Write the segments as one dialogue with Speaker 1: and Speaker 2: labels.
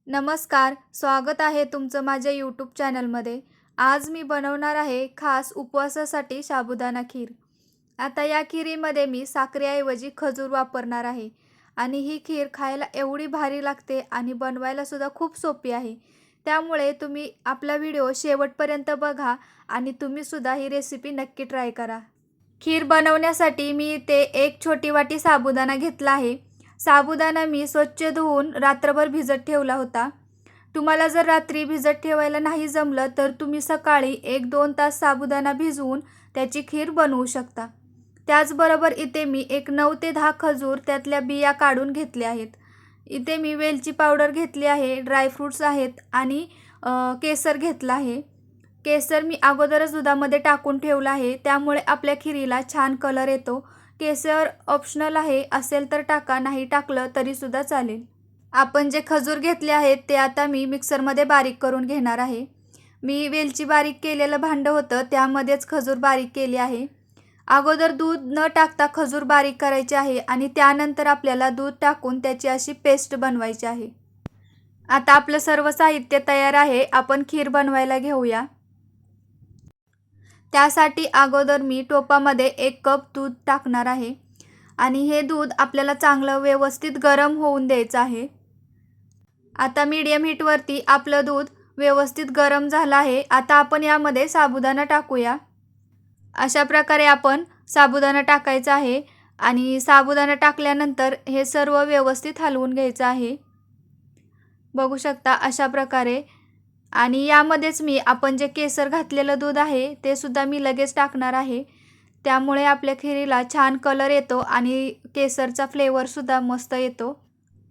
Speaker 1: नमस्कार, स्वागत आहे तुमचं माझ्या यूट्यूब चॅनलमध्ये. आज मी बनवणार आहे खास उपवासासाठी साबुदाणा खीर. आता या खिरीमध्ये मी साखरेऐवजी खजूर वापरणार आहे आणि ही खीर खायला एवढी भारी लागते आणि बनवायला सुद्धा खूप सोपी आहे. त्यामुळे तुम्ही आपला व्हिडिओ शेवटपर्यंत बघा आणि तुम्ही सुद्धा ही रेसिपी नक्की ट्राय करा. खीर बनवण्यासाठी मी इथे एक छोटी वाटी साबुदाणा घेतला आहे. साबुदाणा मी स्वच्छ धुवून रात्रभर भिजत ठेवला होता. तुम्हाला जर रात्री भिजत ठेवायला नाही जमलं तर तुम्ही सकाळी 1-2 तास साबुदाणा भिजवून त्याची खीर बनवू शकता. त्याचबरोबर इथे मी एक 9 ते 10 खजूर त्यातल्या बिया काढून घेतल्या आहेत. इथे मी वेलची पावडर घेतली आहे, ड्रायफ्रूट्स आहेत आणि केसर घेतला आहे. केसर मी अगोदरच दुधामध्ये टाकून ठेवलं आहे, त्यामुळे आपल्या खिरीला छान कलर येतो. केसर ऑप्शनल आहे, असेल तर टाका, नाही टाकलं तरीसुद्धा चालेल. आपण जे खजूर घेतले आहेत ते आता मी मिक्सरमध्ये बारीक करून घेणार आहे. मी वेलची बारीक केलेलं भांडं होतं त्यामध्येच खजूर बारीक केली आहे. अगोदर दूध न टाकता खजूर बारीक करायचे आहे आणि त्यानंतर आपल्याला दूध टाकून त्याची अशी पेस्ट बनवायची आहे. आता आपलं सर्व साहित्य तयार आहे. आपण खीर बनवायला घेऊया. त्यासाठी अगोदर मी टोपामध्ये 1 कप दूध टाकणार आहे आणि हे दूध आपल्याला चांगलं व्यवस्थित गरम होऊन द्यायचं आहे. आता मीडियम हीटवरती आपलं दूध व्यवस्थित गरम झालं आहे. आता आपण यामध्ये साबुदाणा टाकूया. अशा प्रकारे आपण साबुदाणा टाकायचा आहे आणि साबुदाणा टाकल्यानंतर हे सर्व व्यवस्थित हलवून घ्यायचं आहे. बघू शकता अशा प्रकारे. आणि यामध्येच मी आपण जे केसर घातलेलं दूध आहे ते सुद्धा मी लगेच टाकणार आहे. त्यामुळे आपल्या खिरीला छान कलर येतो आणि केसरचा फ्लेवरसुद्धा मस्त येतो.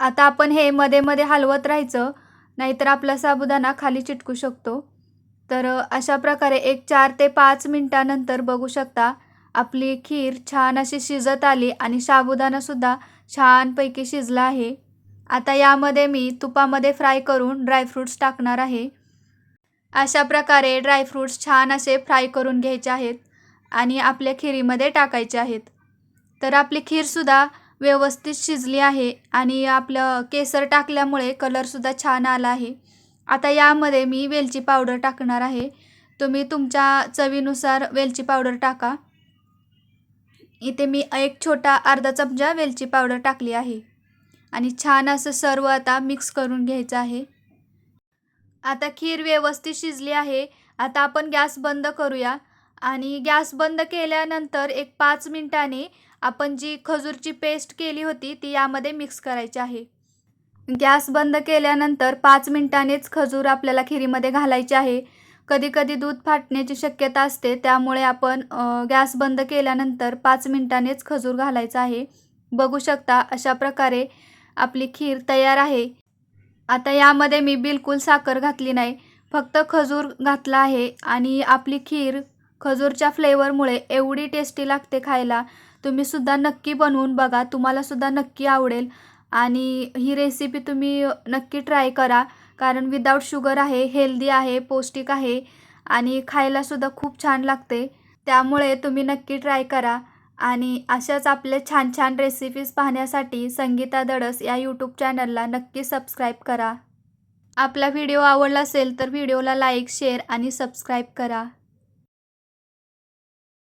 Speaker 1: आता आपण हे मध्ये मध्ये हलवत राहायचं, नाहीतर आपला साबुदाणा खाली चिटकू शकतो. तर अशा प्रकारे एक 4 ते 5 मिनिटानंतर बघू शकता आपली खीर छान अशी शिजत आली आणि साबुदाणासुद्धा छानपैकी शिजला आहे. आता यामध्ये मी तुपामध्ये फ्राय करून ड्रायफ्रूट्स टाकणार आहे. अशा प्रकारे ड्रायफ्रूट्स छान असे फ्राय करून घ्यायचे आहेत आणि आपल्या खिरीमध्ये टाकायचे आहेत. तर आपली खीरसुद्धा व्यवस्थित शिजली आहे आणि आपलं केसर टाकल्यामुळे कलरसुद्धा छान आला आहे. आता यामध्ये मी वेलची पावडर टाकणार आहे. तुम्ही तुमच्या चवीनुसार वेलची पावडर टाका. इथे मी एक छोटा अर्धा चमचा वेलची पावडर टाकली आहे आणि छान असं सर्व आता मिक्स करून घ्यायचं आहे. आता खीर व्यवस्थित शिजली आहे. आता आपण गॅस बंद करूया आणि गॅस बंद केल्यानंतर एक 5 मिनिटांनी आपण जी खजूरची पेस्ट केली होती ती यामध्ये मिक्स करायची आहे. गॅस बंद केल्यानंतर 5 मिनिटांनीच खजूर आपल्याला खिरीमध्ये घालायची आहे. कधी-कधी दूध फाटण्याची शक्यता असते, त्यामुळे आपण गॅस बंद केल्यानंतर 5 मिनिटांनीच खजूर घालायचा आहे. बघू शकता अशा प्रकारे आपली खीर तयार आहे. आता यामध्ये मी बिलकुल साखर घातली नाही, फक्त खजूर घातला आहे आणि आपली खीर खजूरच्या फ्लेवरमुळे एवढी टेस्टी लागते खायला. तुम्हीसुद्धा नक्की बनवून बघा, तुम्हालासुद्धा नक्की आवडेल आणि ही रेसिपी तुम्ही नक्की ट्राय करा. कारण विदाऊट शुगर आहे, हेल्दी आहे, पौष्टिक आहे आणि खायलासुद्धा खूप छान लागते. त्यामुळे तुम्ही नक्की ट्राय करा आणि अशाच आपले छान छान रेसिपीज पाहण्यासाठी संगीता दडस या यूट्यूब चॅनलला नक्की सबस्क्राईब करा. आपला व्हिडिओ आवडला असेल तर व्हिडिओला लाईक, शेअर आणि सबस्क्राईब करा.